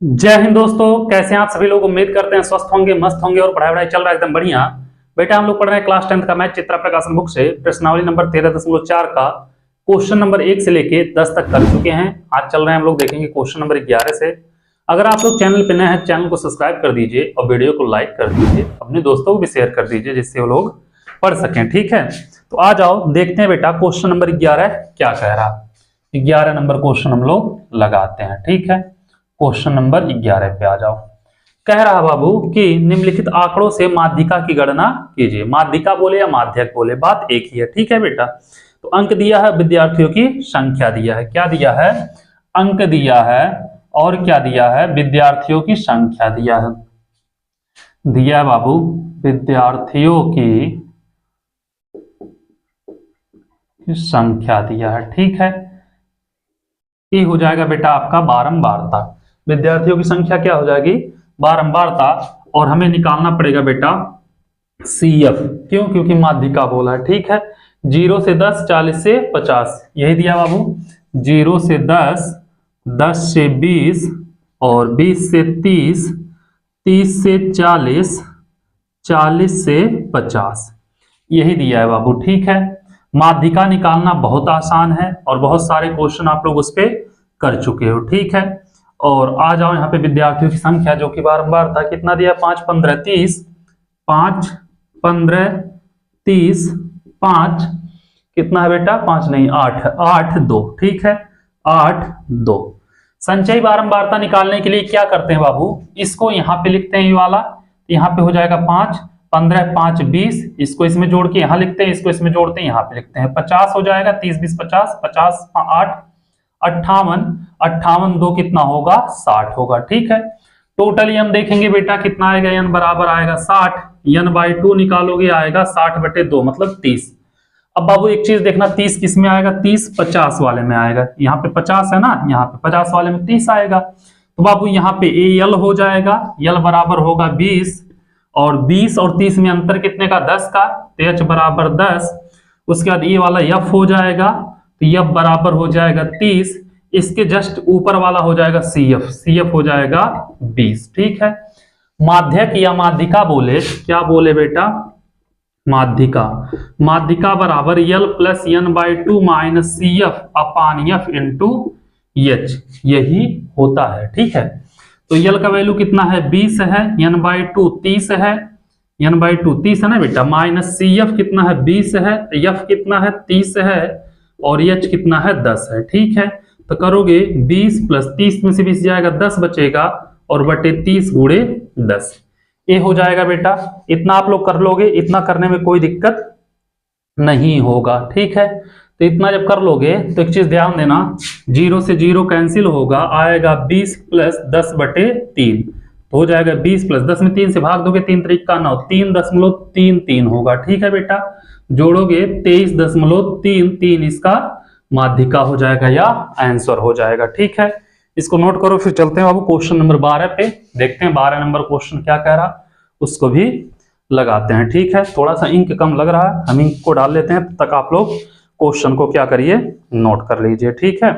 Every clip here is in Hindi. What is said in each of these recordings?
जय हिंद दोस्तों, कैसे हैं आप सभी लोग। उम्मीद करते हैं स्वस्थ होंगे, मस्त होंगे और पढ़ाई वढ़ाई चल रहा है एकदम बढ़िया। बेटा हम लोग पढ़ रहे हैं क्लास 10th का मैथ चित्रा प्रकाशन बुक से प्रश्नावली नंबर 13.4 का क्वेश्चन नंबर 1 से लेके 10 तक कर चुके हैं। आज चल रहे हैं हम लोग देखेंगे क्वेश्चन नंबर 11 से। अगर आप लोग चैनल पे नए हैं, चैनल को सब्सक्राइब कर दीजिए और वीडियो को लाइक कर दीजिए, अपने दोस्तों को भी शेयर कर दीजिए जिससे वो लोग पढ़ सकें। ठीक है, तो आ जाओ देखते हैं बेटा क्वेश्चन नंबर 11 क्या कह रहा है। 11 नंबर क्वेश्चन हम लोग लगाते हैं। ठीक है, क्वेश्चन नंबर 11 पे आ जाओ। कह रहा बाबू कि निम्नलिखित आंकड़ों से माध्यिका की गणना कीजिए। माध्यिका बोले या माध्यक बोले, बात एक ही है। ठीक है बेटा, तो अंक दिया है, विद्यार्थियों की संख्या दिया है। क्या दिया है? अंक दिया है और क्या दिया है? विद्यार्थियों की संख्या दिया है। दिया है बाबू विद्यार्थियों की संख्या दिया है। ठीक है, ये हो जाएगा बेटा आपका बारंबारता। विद्यार्थियों की संख्या क्या हो जाएगी? बारंबारता। और हमें निकालना पड़ेगा बेटा CF। क्यों? क्योंकि माध्यिका बोला है। ठीक है, 0 से 10, 40 से 50, यही दिया बाबू। 0 से 10, 10 से 20 और 20 से 30, 30 से 40, 40 से 50, यही दिया है बाबू। ठीक है, माध्यिका निकालना बहुत आसान है और बहुत सारे क्वेश्चन आप लोग उस पर कर चुके हो। ठीक है, और आ जाओ यहाँ पे विद्यार्थियों की संख्या जो कि बारंबार था। कितना दिया? 5 15 30, 5 15 30, 5 कितना है बेटा? 5 नहीं 8, 8 2। ठीक है, 8 2। संचयी बारंबारता निकालने के लिए क्या करते हैं बाबू? इसको यहाँ पे लिखते हैं, ये वाला यहाँ पे हो जाएगा 5 15 5 20, इसको इसमें जोड़ के यहाँ लिखते हैं, इसको इसमें जोड़ते हैं यहाँ पे लिखते हैं। 50 हो जाएगा, 30 20 50, 50 8 58, 58 2 कितना होगा? 60 होगा। ठीक है, टोटली हम देखेंगे बेटा कितना आएगा। n बराबर आएगा 60, n/2 निकालोगे आएगा 60/2 मतलब 30। अब बाबू एक चीज देखना, 30 किस में आएगा? 30 50 वाले में आएगा। यहाँ पे 50 है ना, यहाँ पे 50 वाले में 30 आएगा। तो बाबू यहाँ पे AL हो जाएगा, L बराबर होगा 20, और 20 और 30 में अंतर कितने का? 10 का, तो H बराबर 10। उसके बाद ये वाला F हो जाएगा, तो F बराबर हो जाएगा 30। इसके जस्ट ऊपर वाला हो जाएगा CF हो जाएगा 20। ठीक है, माध्यक या माध्यिका बोले, क्या बोले बेटा? माध्यिका। माध्यिका बराबर L plus n/2 minus CF अपान F इंटू H, यही होता है। ठीक है, तो L का वैल्यू कितना है? 20 है, n/2 30 है, n/2 30 है ना बेटा, माइनस CF कितना है? 20 है, F कितना है? 30 है, और H कितना है? 10 है। ठीक है, तो करोगे 20 प्लस 30 में से 20 जाएगा, 10 बचेगा, और बटे 30 गुणे 10, ये हो जाएगा बेटा। इतना आप लोग कर लोगे, इतना करने में कोई दिक्कत नहीं होगा। ठीक है, तो इतना जब कर लोगे तो एक चीज ध्यान देना, 0 से 0 कैंसिल होगा, आएगा 20 प्लस 10/3, तो हो जाएगा 20 प्लस 10 में 3 से भाग दोगे, 3 3 का 9, 3.33 होगा। ठीक है बेटा, जोड़ोगे 23.33, इसका माध्यिका हो जाएगा या आंसर हो जाएगा। ठीक है, इसको नोट करो। फिर चलते हैं बाबू क्वेश्चन नंबर 12 पे, देखते हैं 12 नंबर क्वेश्चन क्या कह रहा, उसको भी लगाते हैं। ठीक है, थोड़ा सा इंक कम लग रहा है, हम इंक को डाल लेते हैं, तब तक आप लोग क्वेश्चन को क्या करिए? नोट कर लीजिए। ठीक है,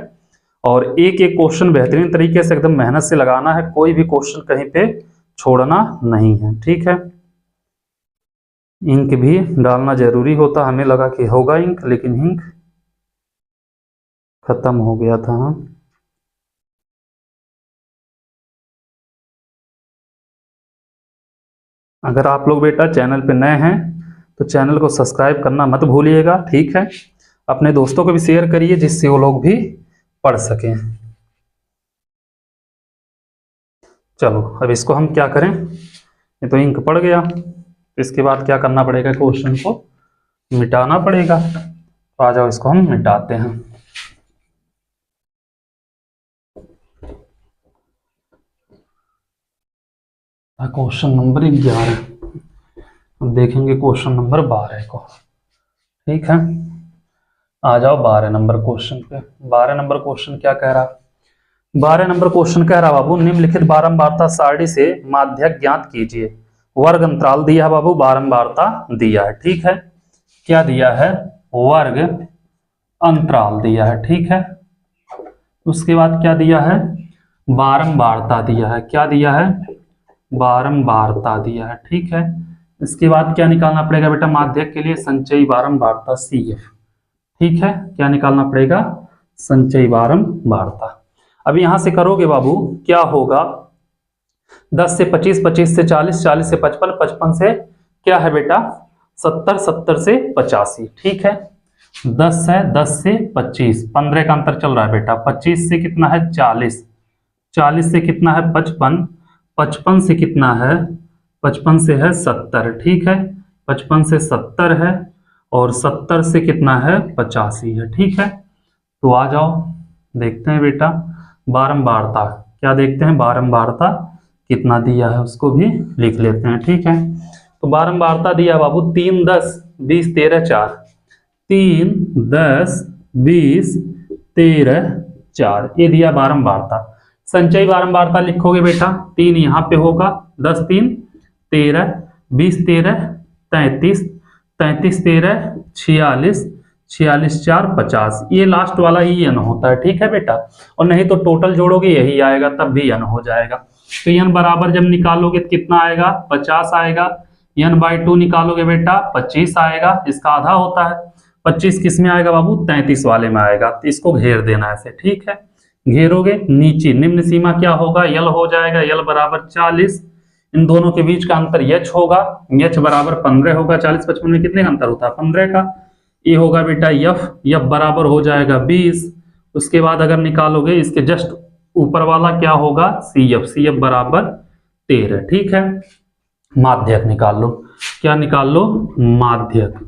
और एक एक क्वेश्चन बेहतरीन तरीके से एकदम मेहनत से लगाना है, कोई भी क्वेश्चन कहीं पे छोड़ना नहीं है। ठीक है, इंक भी डालना जरूरी होता, हमें लगा कि होगा इंक, लेकिन इंक खत्म हो गया था। अगर आप लोग बेटा चैनल पे नए हैं तो चैनल को सब्सक्राइब करना मत भूलिएगा। ठीक है, अपने दोस्तों को भी शेयर करिए जिससे वो लोग भी पढ़ सकें। चलो अब इसको हम क्या करें, ये तो इंक पड़ गया, इसके बाद क्या करना पड़ेगा? क्वेश्चन को मिटाना पड़ेगा। तो आ जाओ इसको हम मिटाते हैं। क्वेश्चन नंबर 11, अब देखेंगे क्वेश्चन नंबर 12 को। ठीक है, आ जाओ 12 नंबर क्वेश्चन पे। 12 नंबर क्वेश्चन क्या कह रहा? 12 नंबर क्वेश्चन कह रहा बाबू, निम्नलिखित बारंबारता सारणी से माध्यक ज्ञात कीजिए। वर्ग अंतराल दिया है बाबू, बारंबारता दिया है। ठीक है, क्या दिया है? वर्ग अंतराल दिया है। ठीक है, उसके बाद क्या दिया है? बारंबारता दिया है। क्या दिया है? बारंबारता दिया है। ठीक है, इसके बाद क्या निकालना पड़ेगा बेटा माध्यक के लिए? संचयी बारंबारता CF। ठीक है, क्या निकालना पड़ेगा? संचयी बारंबारता। अब यहां से करोगे बाबू क्या होगा? 10 से 25, 25 से 40, 40 से 55, 55 से क्या है बेटा 70, 70 से 85। ठीक है, 10 है, 10 से 25, 15 का अंतर चल रहा है बेटा। 25 से कितना है 40, 40 से कितना है 55, 55 से कितना है 55 से है 70। ठीक है, 55 से 70 है और 70 से कितना है 85 है। ठीक है, तो आ जाओ देखते हैं बेटा बारंबारता। क्या देखते हैं? बारंबारता कितना दिया है उसको भी लिख लेते हैं। ठीक है, तो बारंबारता दिया बाबू 3, 10, 20, 13, 4। 3, 10, 20, 13, 4 ये दिया बारंबारता। संचयी बारंबारता लिखोगे बेटा 3 यहाँ पे होगा, 10 3 13, 20 13 33, 33 13 46, 46 4 50। ये लास्ट वाला ही n होता है। ठीक है बेटा, और नहीं तो टोटल जोड़ोगे यही आएगा तब भी n हो जाएगा। तो n बराबर जब निकालोगे तो कितना आएगा 50 आएगा। n/2 निकालोगे बेटा 25 आएगा, इसका आधा होता है। 25 किस में आएगा बाबू? 33 वाले में आएगा। तो इसको घेर देना ऐसे। ठीक है, घेरोगे नीचे निम्न सीमा क्या होगा? यल हो जाएगा, यल बराबर 40। इन दोनों के बीच का अंतर h होगा, h बराबर 15 होगा। 40 55 में कितने का अंतर होता है? 15 का। ये होगा बेटा f, f बराबर हो जाएगा 20। उसके बाद अगर निकालोगे इसके जस्ट ऊपर वाला क्या होगा? CF, CF बराबर 13। ठीक है, माध्यक निकाल लो। क्या निकाल लो? माध्यक।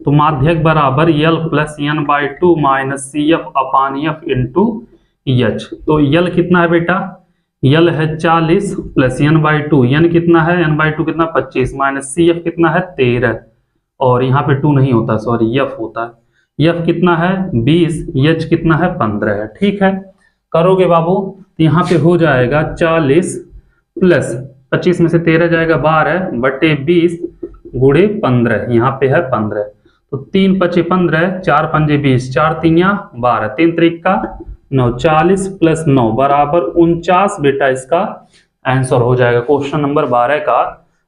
तो माध्यक बराबर यल प्लस n/2 माइनस CF अपान F इंटू H। तो यल कितना है बेटा? यल है 40 प्लस n/2, n कितना है? n/2 कितना 25 माइनस CF कितना है 13, और यहाँ पे 2 नहीं होता सॉरी F होता है। F कितना है 20, H कितना है 15 है। ठीक है, करोगे बाबू तो यहाँ पे हो जाएगा 40 प्लस 25 में से 13 जाएगा 12 बटे 20 गुणे 15, यहाँ पे है 15। तो 3 5 15, 4 5 20, 4 3 12, 3 3 का 9, 40 प्लस 9 बराबर 49 बेटा इसका आंसर हो जाएगा। क्वेश्चन नंबर 12 का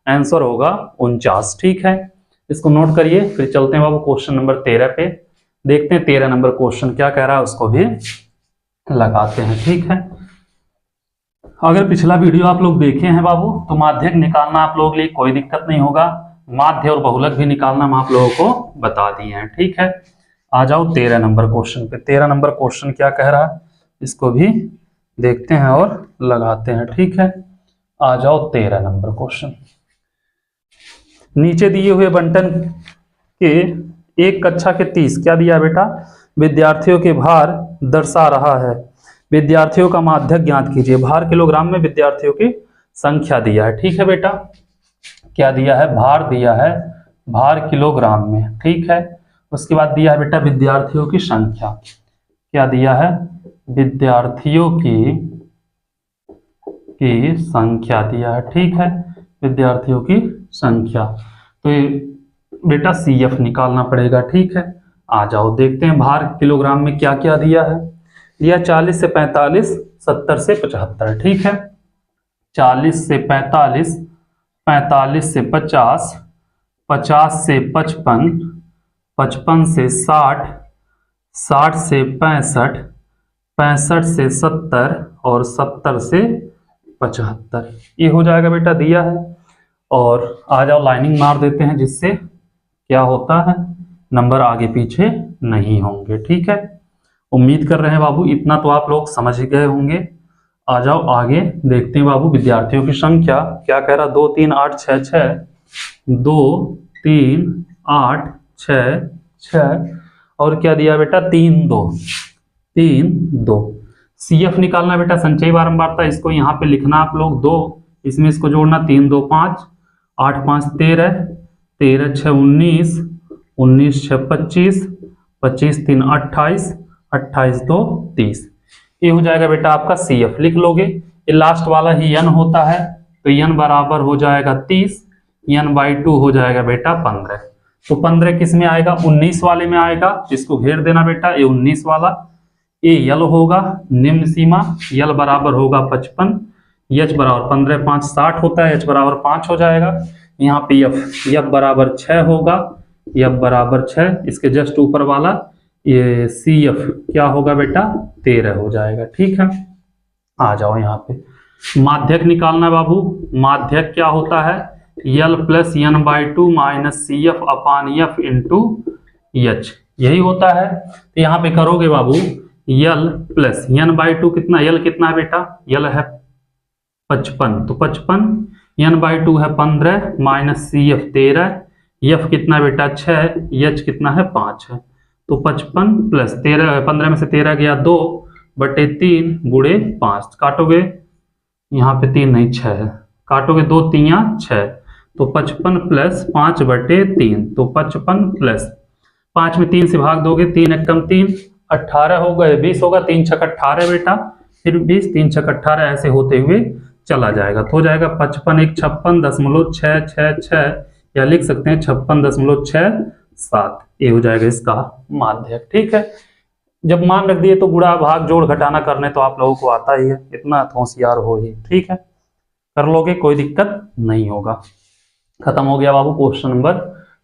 आंसर होगा 49। ठीक है, इसको नोट करिए। फिर चलते हैं बाबू क्वेश्चन नंबर 13 पे, देखते हैं 13 नंबर क्वेश्चन क्या कह रहा है उसको भी लगाते हैं। ठीक है, अगर पिछला वीडियो आप लोग देखे हैं बाबू तो माध्यक निकालना आप लोगों के लिए कोई दिक्कत नहीं होगा। माध्य और बहुलक भी निकालना हम आप लोगों को बता दिए हैं। ठीक है, आ जाओ 13 नंबर क्वेश्चन पे। 13 नंबर क्वेश्चन क्या कह रहा है इसको भी देखते हैं और लगाते हैं। ठीक है, आ जाओ 13 नंबर क्वेश्चन। नीचे दिए हुए बंटन के एक कक्षा के 30 क्या दिया बेटा? विद्यार्थियों के भार दर्शा रहा है। विद्यार्थियों का माध्यक ज्ञात कीजिए। भार किलोग्राम में विद्यार्थियों की संख्या दिया है। ठीक है बेटा, क्या दिया है? भार दिया है, भार किलोग्राम में। ठीक है, उसके बाद दिया है बेटा विद्यार्थियों की संख्या। क्या दिया है? विद्यार्थियों की संख्या दिया है। ठीक है, विद्यार्थियों की संख्या। तो ये बेटा CF निकालना पड़ेगा। ठीक है, आ जाओ देखते हैं भार किलोग्राम में क्या क्या दिया है। दिया 40 से 45, 70 से 75। ठीक है, 40 से 45, 45 से 50, 50 से 55, 55 से 60, 60 से 65, 65 से 70 और 70 से 75। ये हो जाएगा बेटा दिया है। और आ जाओ लाइनिंग मार देते हैं जिससे क्या होता है नंबर आगे पीछे नहीं होंगे। ठीक है, उम्मीद कर रहे हैं बाबू इतना तो आप लोग समझ गए होंगे। आ जाओ आगे देखते हैं बाबू विद्यार्थियों की संख्या क्या कह रहा। 2 3 8 6 6, 2 3 8 6 6 और क्या दिया बेटा 3 2 3 2। CF निकालना बेटा संचयी बारंबारता। इसको यहाँ पे लिखना आप लोग 2, इसमें इसको जोड़ना 3 2 5, 8 5 13, 13 6 19, 19 6 25, 25 3 28, 28 2 30। ये हो जाएगा बेटा आपका CF। लिख लोगे, ये लास्ट वाला ही n होता है तो n बराबर हो जाएगा 30, n/2 हो जाएगा बेटा 15। तो 15 किस में आएगा? 19 वाले में आएगा। इसको घेर देना बेटा, ये 19 वाला। ए यल होगा, निम्न सीमा यल बराबर होगा 55, एच बराबर 15, 5 60 होता है, एच बराबर 5 हो जाएगा। यहाँ पे एफ बराबर 6 होगा, एफ बराबर 6, इसके जस्ट ऊपर वाला ये सी एफ क्या होगा बेटा 13 हो जाएगा। ठीक है, आ जाओ यहाँ पे माध्यक निकालना बाबू। माध्यक क्या होता है, L plus N by two minus C F upon F into H, यही होता है। तो यहाँ पे करोगे बाबू L plus N by two, कितना यल कितना है बेटा, यल है 55, तो 55 एन बाई टू है 15 माइनस सी एफ 13, एफ कितना बेटा 6, एच कितना है 5 है, तो 55 प्लस 13, 15 में से 13 गया 2 बटे 3 गुणे 5, काटोगे यहाँ पे 3 नहीं 6 है, काटोगे 2 3 6, तो 55 प्लस 5 बटे 3, तो 55 प्लस 5 में 3 से भाग दोगे, 3 एक कम 3 18 हो गए, 20 होगा, 3 छक 18 बेटा, फिर 20 3 छक 18 ऐसे होते हुए चला जाएगा, तो हो जाएगा 55 एक 56.666, या लिख सकते हैं 56.67, ये हो जाएगा इसका माध्यक। ठीक है, जब मान रख दिए तो गुणा भाग जोड़ घटाना करने तो आप लोगों को आता ही है, इतना होशियार हो ही। ठीक है, कर लोगे, कोई दिक्कत नहीं होगा। खत्म हो गया बाबू क्वेश्चन नंबर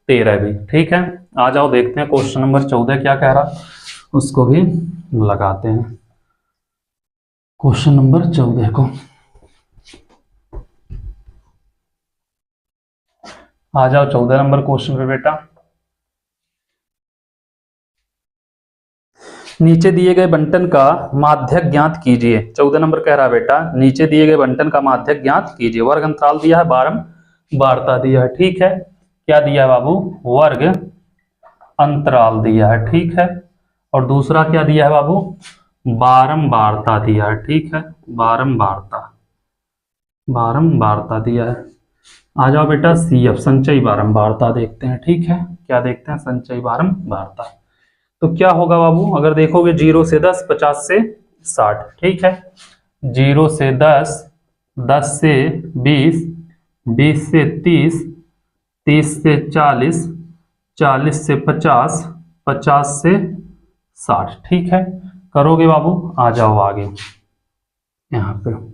13 भी। ठीक है, आ जाओ देखते हैं क्वेश्चन नंबर 14 क्या कह रहा, उसको भी लगाते हैं क्वेश्चन नंबर 14 को। आ जाओ 14 नंबर क्वेश्चन पे बेटा। नीचे दिए गए बंटन का माध्यक ज्ञात कीजिए। 14 नंबर कह रहा है बेटा, नीचे दिए गए बंटन का माध्यक ज्ञात कीजिए। वर्ग अंतराल दिया है, बारंबारता दिया है। ठीक है, क्या दिया है बाबू, वर्ग अंतराल दिया है। ठीक है, और दूसरा क्या दिया है बाबू, बारंबारता दिया है। ठीक है, बारंबारता दिया है। आ जाओ बेटा सी एफ संचयी बारंबारता देखते हैं। ठीक है, क्या देखते हैं, संचयी बारंबारता। तो क्या होगा बाबू, अगर देखोगे 0 से 10, 50 से 60। ठीक है, 0 से 10, 10 से 20, 20 से 30, 30 से 40, 40 से 50, 50 से 60। ठीक है, करोगे बाबू, आ जाओ आगे यहाँ पे।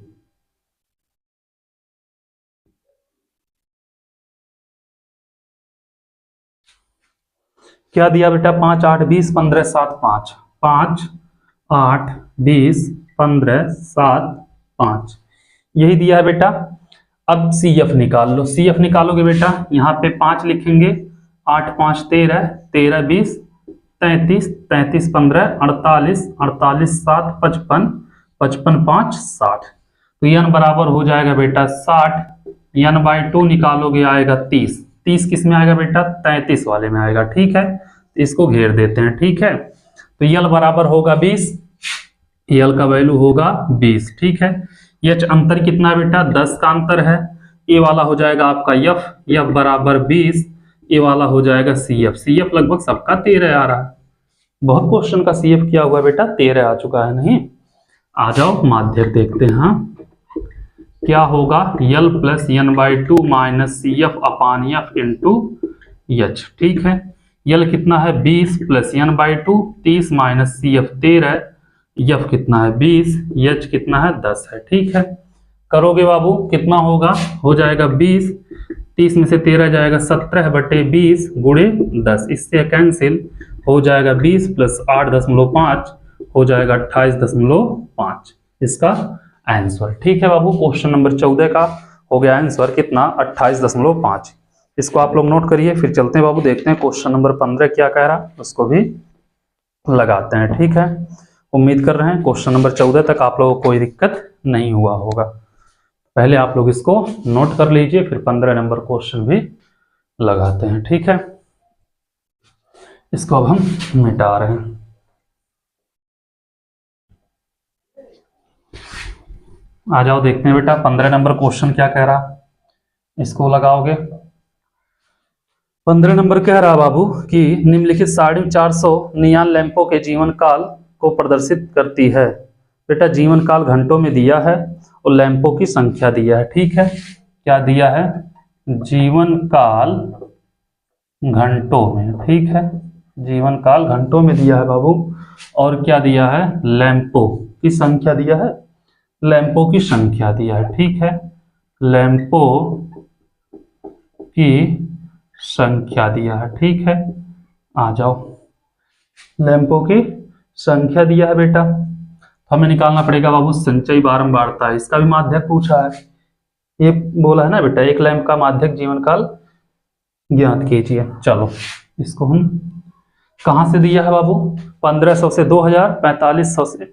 क्या दिया बेटा, 5 8 20 15 7 5, 5 8 20 15 7 5, यही दिया है बेटा। अब सी एफ निकाल लो। सी एफ निकालोगे बेटा, यहाँ पे 5 लिखेंगे, 8 5 13, 13 20 33, 33 15 48, 48 7 55, 55 5 60, तो एन बराबर हो जाएगा बेटा 60, एन बाई 2 निकालोगे आएगा 30, 30 किस में आएगा बेटा, 33 वाले में आएगा। ठीक है, तो इसको घेर देते हैं। ठीक है, तो यल बराबर होगा 20, यल का वैल्यू होगा 20। ठीक है, एच अंतर कितना बेटा, 10 का अंतर है। ए वाला हो जाएगा आपका एफ, एफ बराबर 20, ए वाला हो जाएगा सी एफ, सी एफ लगभग सबका 13 आ रहा है। बहुत क्वेश्चन का सी एफ किया हुआ बेटा 13 आ चुका है। नहीं, आ जाओ माध्यक देखते हैं। हाँ, क्या होगा, L plus N by two minus C F upon F into H. ठीक है, यल कितना है 20 plus N by two 30 minus C F 13, F कितना है 20, एच कितना है 10 है। ठीक है, करोगे बाबू, कितना होगा, हो जाएगा 20, 30 में से 13 जाएगा 17 बटे 20 गुणे 10, इससे कैंसिल हो जाएगा 20 प्लस 8.5 हो जाएगा 28.5 इसका आंसर। ठीक है बाबू, क्वेश्चन नंबर 14 का हो गया आंसर कितना, 28.5। इसको आप लोग नोट करिए, फिर चलते हैं बाबू, देखते हैं क्वेश्चन नंबर 15 क्या कह रहा, उसको भी लगाते हैं। ठीक है, उम्मीद कर रहे हैं क्वेश्चन नंबर 14 तक आप लोगों को कोई दिक्कत नहीं हुआ होगा। पहले आप लोग इसको नोट कर लीजिए, फिर 15 नंबर क्वेश्चन भी लगाते हैं। ठीक है, इसको अब हम मिटा रहे हैं। आ जाओ देखते हैं बेटा 15 नंबर क्वेश्चन क्या कह रहा, इसको लगाओगे। 15 नंबर कह रहा बाबू कि निम्नलिखित साड़ी 400 नियान लैंपों के जीवन काल को प्रदर्शित करती है। बेटा जीवन काल घंटों में दिया है और लैंपों की संख्या दिया है। ठीक है, क्या दिया है, जीवन काल घंटों में। ठीक है, जीवन काल घंटों में दिया है बाबू, और क्या दिया है, लैंपों की संख्या दिया है, लैंपों की संख्या दिया है, ठीक है, लैंपों की संख्या दिया है, ठीक है। आ जाओ, लैंपों की संख्या दिया है बेटा, तो हमें निकालना पड़ेगा बाबू संचयी बारंबारता, इसका भी माध्यक पूछा है, ये बोला है ना बेटा एक लैंप का माध्यक जीवन काल ज्ञात कीजिए। चलो इसको हम कहां से दिया है बाबू, 1500 से 2000, 4500 से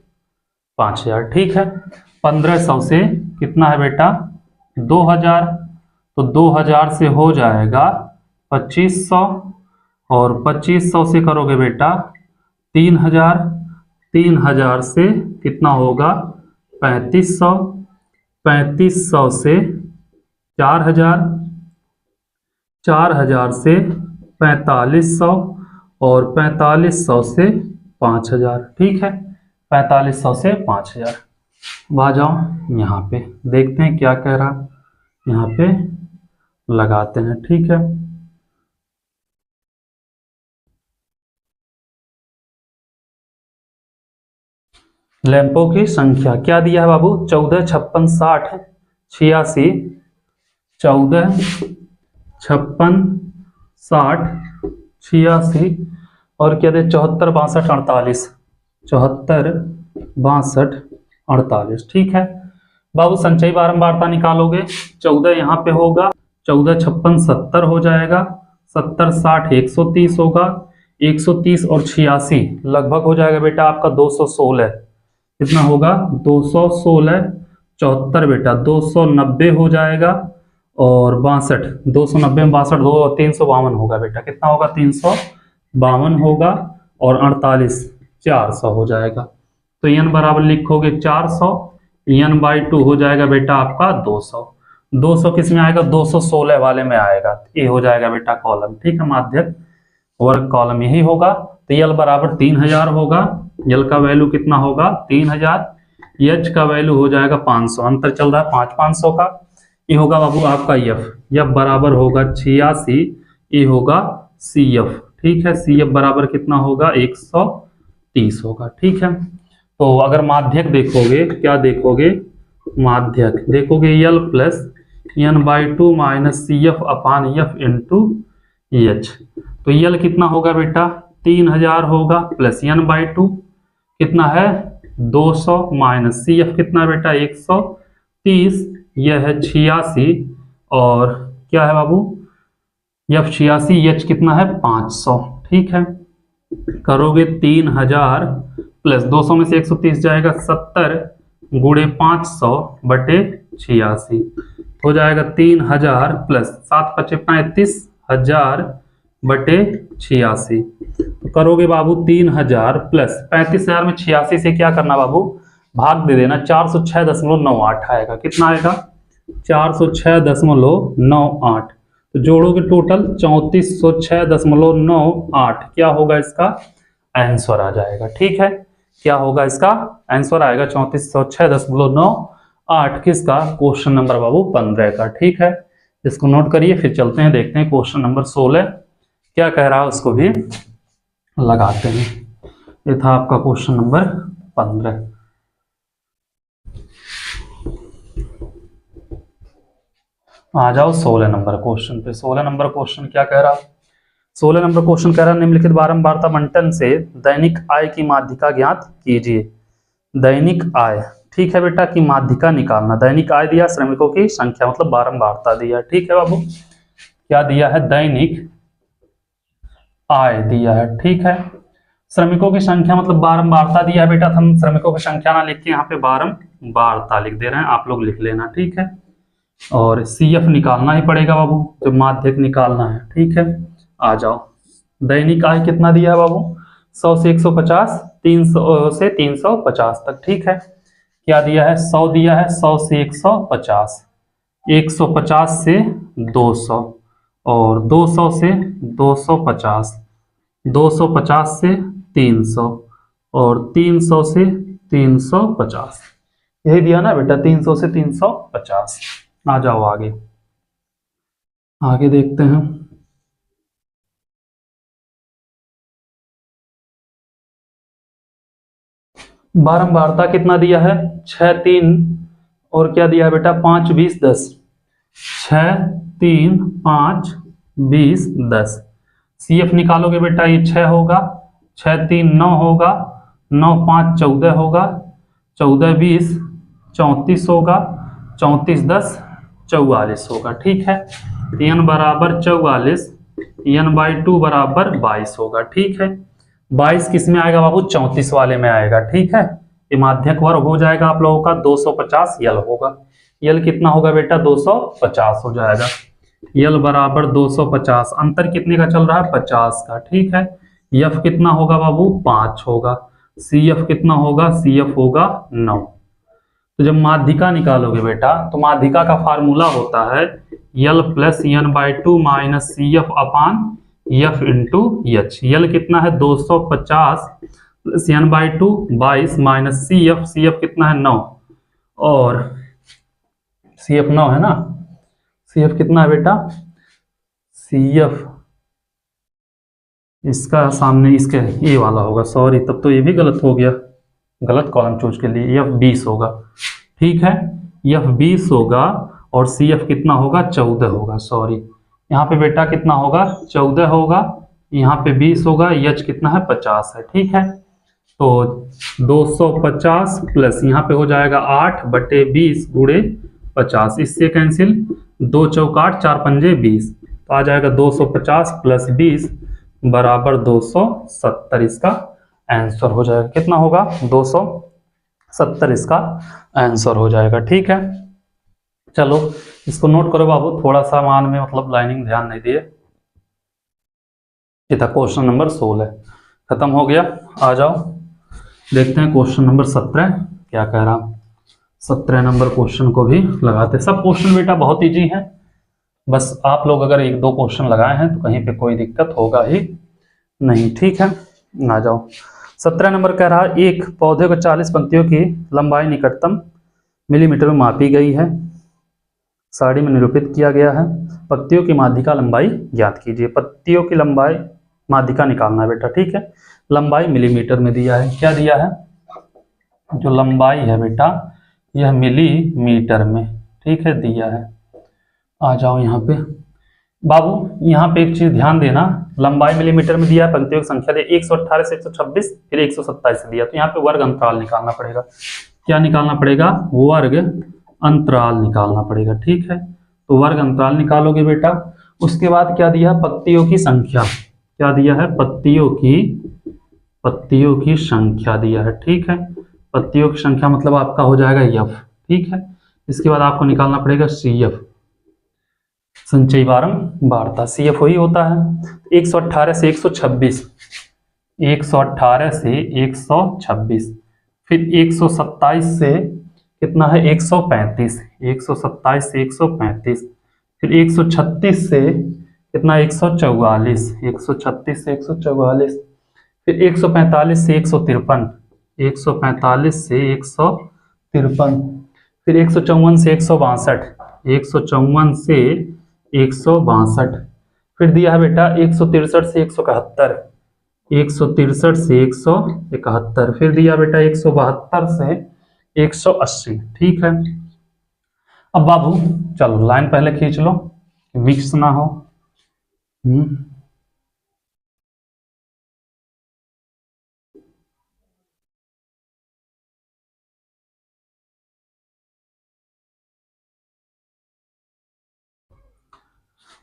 5000, ठीक है। 1500 से कितना है बेटा 2000, तो 2000 से हो जाएगा 2500, और 2500 से करोगे बेटा 3000, 3000 से कितना होगा 3500, 3500 से 4000, 4000 से 4500, और 4500 से 5000, ठीक है, 4500 से 5000। अब आ जाओ यहाँ पे देखते हैं क्या कह रहा, यहाँ पे लगाते हैं, ठीक है। लैंपों की संख्या क्या दिया है बाबू, 14, 56, 60, 86, 14, 56, 60, 86, और क्या दे 74, 62, 48, 74, 62, 48, ठीक है बाबू। संचयी बारंबारता निकालोगे, 14 यहाँ पे होगा, 14, 56, 70 हो जाएगा, 70, 60, 130 होगा, 130 और 86 लगभग हो जाएगा बेटा आपका 216, कितना होगा 216, 74 बेटा 290 हो जाएगा, और 62, 290 में 62 दो 352 होगा बेटा, कितना होगा 352 होगा, और 48 400 हो जाएगा। तो n बराबर लिखोगे 400, n/2 हो जाएगा बेटा आपका 200, 200 किस में आएगा 216 वाले में आएगा, ये हो जाएगा बेटा कॉलम, ठीक है, माध्यक वर्ग कॉलम यही होगा। तो यल बराबर 3000 होगा, यल का वैल्यू कितना होगा 3000, एच का वैल्यू हो जाएगा 500, अंतर चल रहा है 500 का, ये होगा बाबू आपका एफ बराबर होगा 86, ये होगा सी एफ, ठीक है, सी एफ बराबर कितना होगा 130 होगा, ठीक है। तो अगर माध्यक देखोगे, क्या देखोगे, माध्यक देखोगे L plus n/2 minus C F upon F into H, तो यल कितना होगा बेटा 3000 होगा, प्लस n/2 कितना है 200, माइनस सी एफ कितना है बेटा 130, यह है 86, और क्या है बाबू एफ 86, एच कितना है 500, ठीक है। करोगे 3000 प्लस 200 में से 130 जाएगा 70 गुणे 500 बटे 86, हो जाएगा 3000 प्लस 7 पचे 35,000 बटे 86। तो करोगे बाबू 3000 प्लस 35,000 में 86 से क्या करना बाबू भाग दे देना, 406.98 आएगा, कितना आएगा 406.98, तो जोड़ोगे टोटल 3406.98, क्या होगा इसका आंसर आ जाएगा, ठीक है, क्या होगा इसका आंसर आएगा 3406.98, किसका क्वेश्चन नंबर बाबू 15 का, ठीक है। इसको नोट करिए, फिर चलते हैं देखते हैं क्वेश्चन नंबर 16 क्या कह रहा है, उसको भी लगाते हैं। ये था आपका क्वेश्चन नंबर 15। आ जाओ 16 नंबर क्वेश्चन पे। 16 नंबर क्वेश्चन क्या कह रहा, 16 नंबर क्वेश्चन कह रहा है निम्नलिखित बारंबारता बंटन से दैनिक आय की माध्यिका ज्ञात कीजिए। दैनिक आय, ठीक है बेटा, की माध्यिका निकालना, दैनिक आय दिया, श्रमिकों की संख्या मतलब बारंबारता दिया, ठीक है बाबू, क्या दिया है दैनिक आय दिया है, ठीक है। श्रमिकों की संख्या मतलब बारंबारता दिया है बेटा, हम श्रमिकों की संख्या ना लिख के यहाँ पे बारंबारता लिख दे रहे हैं, आप लोग लिख लेना, ठीक है। और सी एफ निकालना ही पड़ेगा बाबू, जब माध्यक निकालना है, ठीक है। आ जाओ, दैनिक आय कितना दिया है बाबू 100 से 150, 300 से 350 तक, ठीक है। क्या दिया है 100 दिया है, 100 से 150, 150 से 200, और 200 से 250, 250 से 300, और 300 से 350, यही दिया ना बेटा 300 से 350। आ जाओ आगे, आगे देखते हैं। बारंबारता कितना दिया है 6 3 और क्या दिया है बेटा 5 20 10, 6 3 5 20 10। CF निकालोगे बेटा ये 6 होगा, 6 3 9 होगा, 9 5 14 होगा, 14 20 34 होगा, 34 10 44 होगा। ठीक है, n बराबर 44, n/2 बराबर 22 होगा। ठीक है, 22 किस में आएगा बाबू 34 वाले में आएगा। ठीक है, ये माध्यक वर्ग हो जाएगा आप लोगों का 250 यल होगा। यल कितना होगा बेटा 250 हो जाएगा। यल बराबर 250, अंतर कितने का चल रहा है 50 का। ठीक है, यफ कितना होगा बाबू 5 होगा, CF कितना होगा CF होगा 9। तो जब माध्यिका निकालोगे बेटा तो माध्यिका का फार्मूला होता है L plus n/2 minus CF अपान F इंटू एच। यल कितना है 250 प्लस n/2 22 माइनस CF कितना है 9, और CF 9 है ना, CF कितना है बेटा CF इसका सामने इसके ये वाला होगा, सॉरी तब तो ये भी गलत हो गया, गलत कॉलम चूज के लिए, F 20 होगा। ठीक है, F 20 होगा और CF कितना होगा 14 होगा, सॉरी यहाँ पे बेटा कितना होगा 14 होगा, यहाँ पे 20 होगा, H कितना है 50 है। ठीक है, तो 250 प्लस यहाँ पे हो जाएगा 8/20 गुणे 50, इससे कैंसिल, 2 चौक 8 4 पंजे 20, तो आ जाएगा 250 प्लस 20 बराबर 270। इसका आंसर हो जाएगा, कितना होगा 270 इसका आंसर हो जाएगा। ठीक है, चलो इसको नोट करो बाबू, थोड़ा सा मान में मतलब लाइनिंग ध्यान नहीं दिए। ये था क्वेश्चन नंबर 16, खत्म हो गया। आ जाओ देखते हैं क्वेश्चन नंबर 17 क्या कह रहा। 17 नंबर क्वेश्चन को भी लगाते। सब क्वेश्चन बेटा बहुत इजी है, बस आप लोग अगर 1-2 क्वेश्चन लगाए हैं तो कहीं पे कोई दिक्कत होगा ही नहीं। ठीक है, आ जाओ। 17 नंबर कह रहा एक पौधे को 40 पंक्तियों की लंबाई निकटतम मिलीमीटर में मापी गई है, सारणी में निरूपित किया गया है। पत्तियों की माध्यिका लंबाई ज्ञात कीजिए। पत्तियों की लंबाई माध्यिका निकालना है बेटा। ठीक है, लंबाई मिलीमीटर में दिया है। क्या दिया है, जो लंबाई है बेटा यह मिलीमीटर में, ठीक है, दिया है। आ जाओ यहाँ पे बाबू, यहाँ पे एक चीज ध्यान देना, लंबाई मिलीमीटर में दिया है, पंक्तियों की संख्या दे 118 से 126 फिर 127 से दिया, तो यहाँ पे वर्ग अंतराल निकालना पड़ेगा। क्या निकालना पड़ेगा, वर्ग अंतराल निकालना पड़ेगा। ठीक है, तो वर्ग अंतराल निकालोगे बेटा। उसके बाद क्या दिया, पत्तियों की संख्या। क्या दिया है, पत्तियों की संख्या दिया है। ठीक है, पत्तियों की संख्या मतलब आपका हो जाएगा F। ठीक है, इसके बाद आपको निकालना पड़ेगा CF, संचयी बारंबारता। CF वही होता है 118 से 126, 118 से 126, फिर 127 से कितना है 135, 127 से 135, फिर 136 से कितना 144, 136 से 144, फिर 145 से 153, 145 से 153, फिर 154 से 162, 154 से 162, फिर दिया है बेटा 163 से 171, 163 से 171, फिर दिया बेटा 172 से 180। ठीक है, अब बाबू चलो लाइन पहले खींच लो, मिक्स ना हो।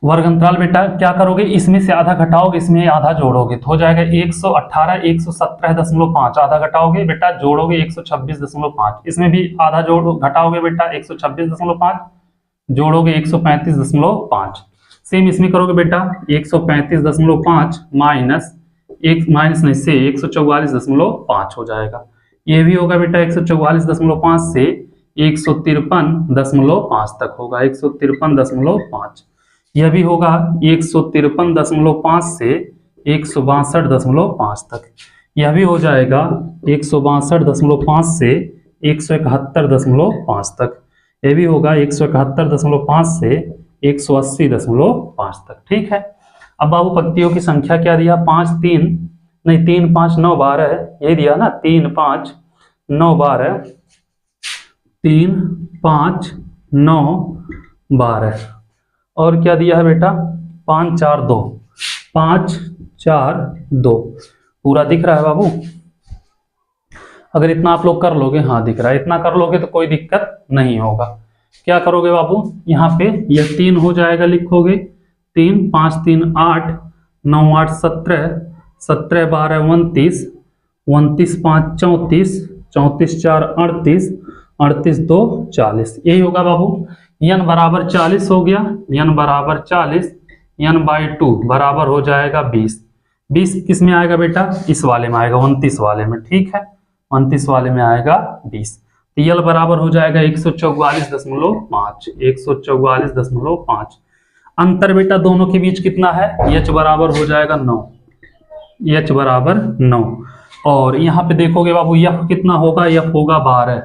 वर्ग अंतराल बेटा क्या करोगे, इसमें से आधा घटाओगे, इसमें आधा जोड़ोगे तो हो जाएगा 118 117.5, आधा घटाओगे बेटा जोड़ोगे 126.5, इसमें भी आधा जोड़ घटाओगे बेटा 126.5, जोड़ोगे 135.5, सेम इसमें करोगे बेटा 135.5 माइनस एक माइनस नहीं से 144.5 हो जाएगा। ये भी होगा बेटा 144.5 से 153.5 तक होगा, 153.5। यह भी होगा 153.5 से 162.5 तक। यह भी हो जाएगा 162.5 से 171.5 तक। यह भी होगा 171.5 से 180.5 तक। ठीक है, अब बाबू पत्तियों की संख्या क्या दिया, 5 3 नहीं 3 5 9 12 है, ये दिया ना 3 5 9 12, 3 5 9 12, और क्या दिया है बेटा 5 4 2, 5 4 2। पूरा दिख रहा है बाबू? अगर इतना आप लोग कर लोगे, हाँ दिख रहा है, इतना कर लोगे तो कोई दिक्कत नहीं होगा। क्या करोगे बाबू, यहाँ पे यह 3 हो जाएगा, लिखोगे 3 5 3 8 9 8 17, 17 12 29, 29 5 34, 34 4 38, 38 2 40, यही होगा बाबू। n बराबर 40 हो गया, n बराबर 40, n/2 बराबर हो जाएगा 20। 20 किस में आएगा बेटा, इस वाले में आएगा, 29 वाले में, ठीक है, 29 वाले में आएगा 20। यल बराबर हो जाएगा 144.5, 144.5। अंतर बेटा दोनों के बीच कितना है, h बराबर हो जाएगा 9, h बराबर 9। और यहाँ पे देखोगे बाबू f कितना होगा, f होगा 12,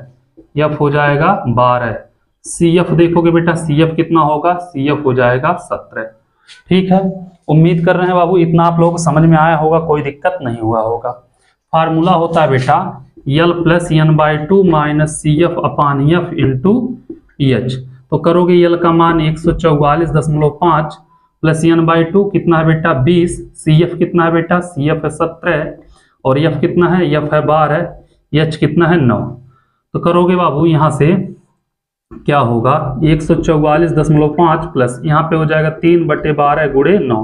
f हो जाएगा 12। cf देखोगे बेटा, cf कितना होगा, cf हो जाएगा 17। ठीक है, उम्मीद कर रहे हैं बाबू इतना आप लोगों को समझ में आया होगा, कोई दिक्कत नहीं हुआ होगा। फार्मूला होता है बेटा L plus n/2 minus CF अपान F इंटू EH। तो करोगे L का मान 144.5 प्लस n/2 कितना है बेटा 20, CF कितना है बेटा, CF है 17, और F कितना है, F है 12, H कितना है 9। तो करोगे बाबू यहाँ से क्या होगा 144.5 प्लस यहाँ पे हो जाएगा 3/12 गुणे 9,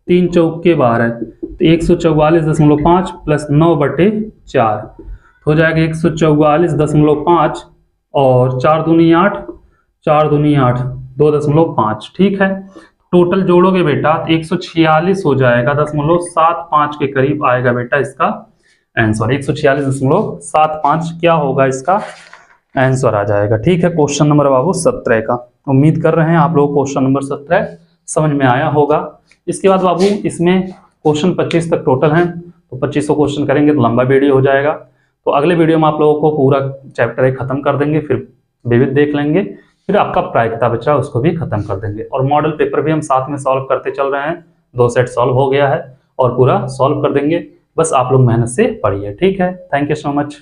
3 चौके 12, तो 144.5 प्लस 9/4 हो जाएगा 144.5, और 4 दूनी 8, 4 दूनी 8, 2.5, ठीक है। टोटल जोड़ोगे बेटा तो 146 हो जाएगा, 0.75 के करीब आएगा बेटा इसका आंसर। 146.75 क्या होगा इसका आंसर आ जाएगा। ठीक है, क्वेश्चन नंबर बाबू 17 का। उम्मीद कर रहे हैं आप लोग क्वेश्चन नंबर 17 समझ में आया होगा। इसके बाद बाबू इसमें क्वेश्चन 25 तक टोटल हैं, तो 2500 क्वेश्चन करेंगे तो लंबा वीडियो हो जाएगा। तो अगले वीडियो में आप लोगों को पूरा चैप्टर 1 खत्म कर देंगे, फिर विविध देख लेंगे, फिर आपका प्रायिकता बचा उसको भी खत्म कर देंगे, और मॉडल पेपर भी हम साथ में सॉल्व करते चल रहे हैं। 2 सेट सॉल्व हो गया है और पूरा सॉल्व कर देंगे, बस आप लोग मेहनत से पढ़िए। ठीक है, थैंक यू सो मच।